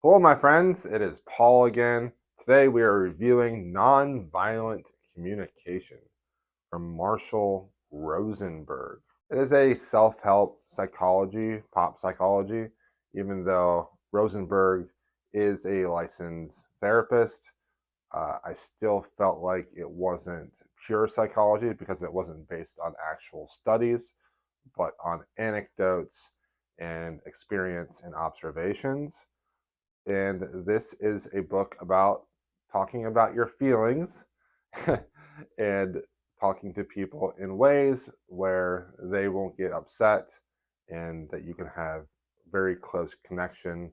Hello, my friends. It is Paul again. Today we are reviewing Nonviolent Communication from Marshall Rosenberg. It is a self-help psychology, pop psychology, even though Rosenberg is a licensed therapist. I still felt like it wasn't pure psychology because it wasn't based on actual studies, but on anecdotes and experience and observations. And this is a book about talking about your feelings and talking to people in ways where they won't get upset and that you can have very close connection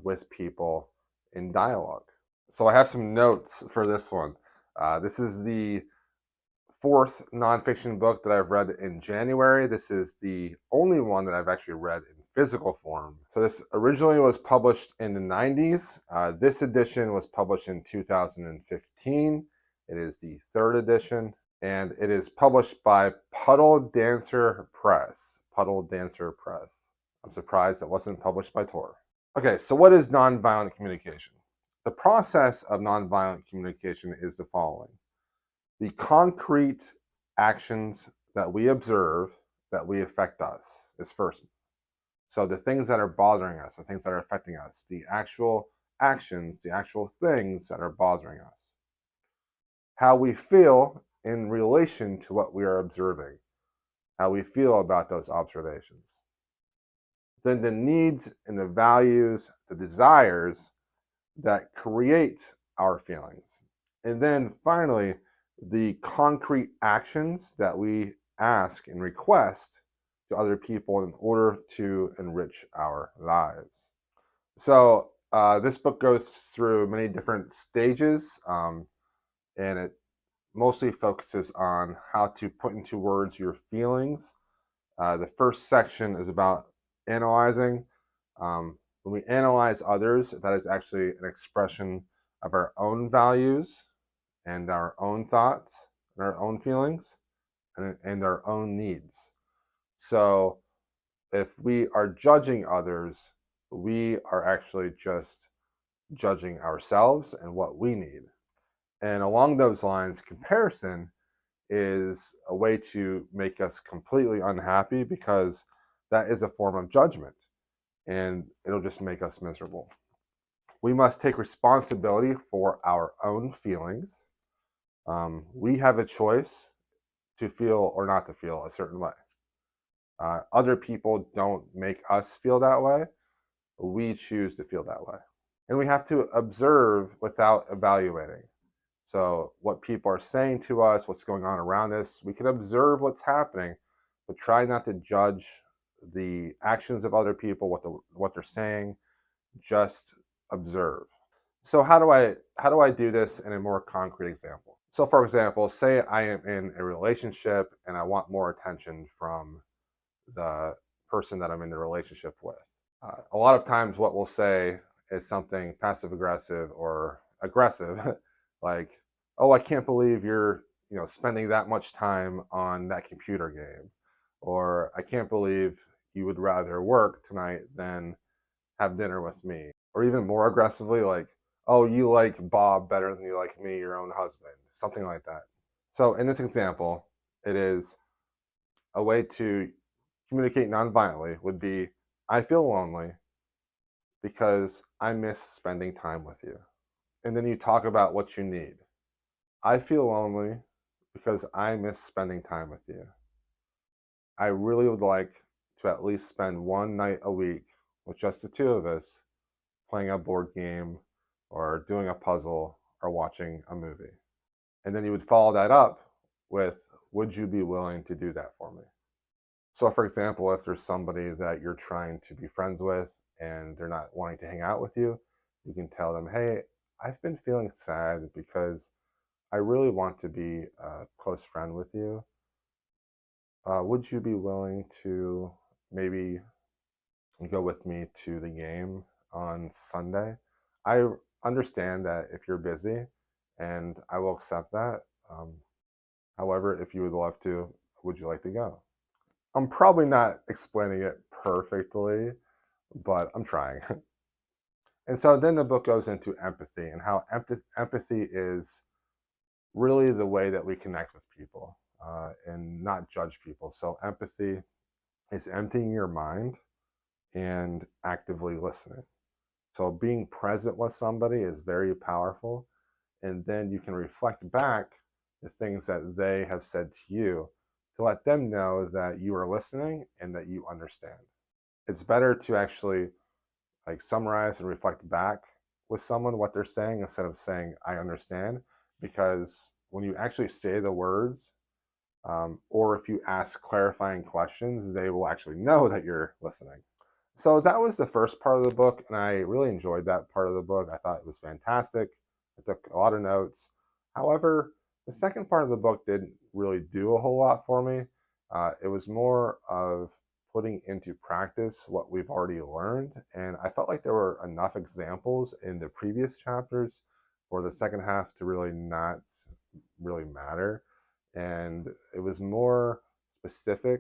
with people in dialogue. So I have some notes for this one. This is the fourth nonfiction book that I've read in January. This is the only one that I've actually read in physical form. So this originally was published in the 90s. This edition was published in 2015. It is the third edition, and it is published by Puddle Dancer Press. Puddle Dancer Press. I'm surprised it wasn't published by Tor. Okay, so what is nonviolent communication? The process of nonviolent communication is the following. The concrete actions that we observe that we affect us is first. So the things that are bothering us, the things that are affecting us, the actual actions, the actual things that are bothering us. How we feel in relation to what we are observing, how we feel about those observations. Then the needs and the values, the desires that create our feelings. And then finally, the concrete actions that we ask and request to other people in order to enrich our lives. So this book goes through many different stages, and it mostly focuses on how to put into words your feelings. The first section is about analyzing. When we analyze others, that is actually an expression of our own values and our own thoughts and our own feelings and our own needs. So if we are judging others, we are actually just judging ourselves and what we need. And along those lines, comparison is a way to make us completely unhappy because that is a form of judgment and it'll just make us miserable. We must take responsibility for our own feelings. We have a choice to feel or not to feel a certain way. Other people don't make us feel that way. We choose to feel that way. And we have to observe without evaluating. So, what people are saying to us, what's going on around us, we can observe what's happening, but try not to judge the actions of other people, what they're saying. Just observe. So how do I do this in a more concrete example? So for example, say I am in a relationship and I want more attention from the person that I'm in the relationship with. A lot of times what we'll say is something passive aggressive or aggressive, like, "Oh, I can't believe you're, spending that much time on that computer game," or "I can't believe you would rather work tonight than have dinner with me," or even more aggressively, like, "Oh, you like Bob better than you like me, your own husband," something like that. So in this example, it is a way to communicate nonviolently would be, "I feel lonely because I miss spending time with you." And then you talk about what you need. "I feel lonely because I miss spending time with you. I really would like to at least spend one night a week with just the two of us playing a board game or doing a puzzle or watching a movie." And then you would follow that up with, "Would you be willing to do that for me?" So, for example, if there's somebody that you're trying to be friends with and they're not wanting to hang out with you, you can tell them, "Hey, I've been feeling sad because I really want to be a close friend with you. Would you be willing to maybe go with me to the game on Sunday? I understand that if you're busy, and I will accept that. However, if you would love to, would you like to go?" I'm probably not explaining it perfectly, but I'm trying. And so then the book goes into empathy and how empathy is really the way that we connect with people and not judge people. So empathy is emptying your mind and actively listening. So being present with somebody is very powerful. And then you can reflect back the things that they have said to you to let them know that you are listening and that you understand. It's better to actually like summarize and reflect back with someone what they're saying instead of saying I understand, because when you actually say the words or if you ask clarifying questions, they will actually know that you're listening. So that was the first part of the book, and I really enjoyed that part of the book. I thought it was fantastic. I took a lot of notes. However, the second part of the book didn't really do a whole lot for me. It was more of putting into practice what we've already learned, and I felt like there were enough examples in the previous chapters for the second half to really not really matter. And it was more specific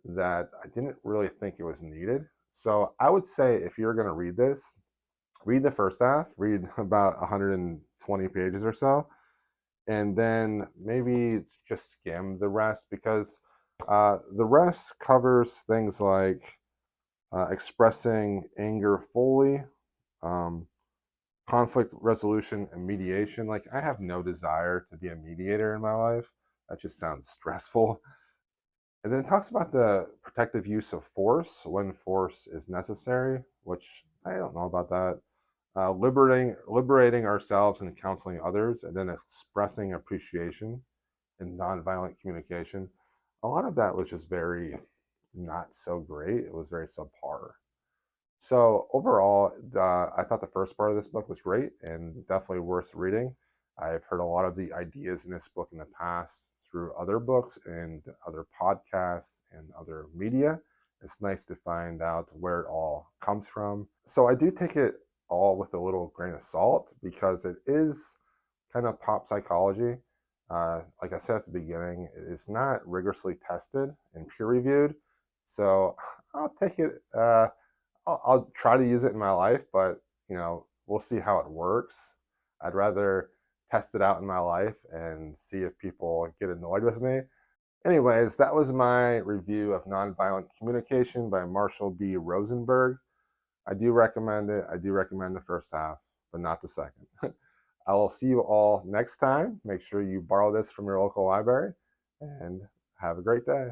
that I didn't really think it was needed. So I would say if you're going to read this, read the first half, read about 120 pages or so, and then maybe just skim the rest because the rest covers things like expressing anger fully, um, conflict resolution and mediation. Like, I have no desire to be a mediator in my life. That just sounds stressful. And then it talks about the protective use of force when force is necessary, which I don't know about that. Liberating ourselves and counseling others, and then expressing appreciation and nonviolent communication. A lot of that was just very not so great. It was very subpar. So overall, I thought the first part of this book was great and definitely worth reading. I've heard a lot of the ideas in this book in the past through other books and other podcasts and other media. It's nice to find out where it all comes from. So I do take it all with a little grain of salt because it is kind of pop psychology. Like I said at the beginning, it's not rigorously tested and peer reviewed. So I'll take it. I'll try to use it in my life, but we'll see how it works. I'd rather test it out in my life and see if people get annoyed with me. Anyways, that was my review of Nonviolent Communication by Marshall B. Rosenberg. I do recommend it. I do recommend the first half, but not the second. I will see you all next time. Make sure you borrow this from your local library and have a great day.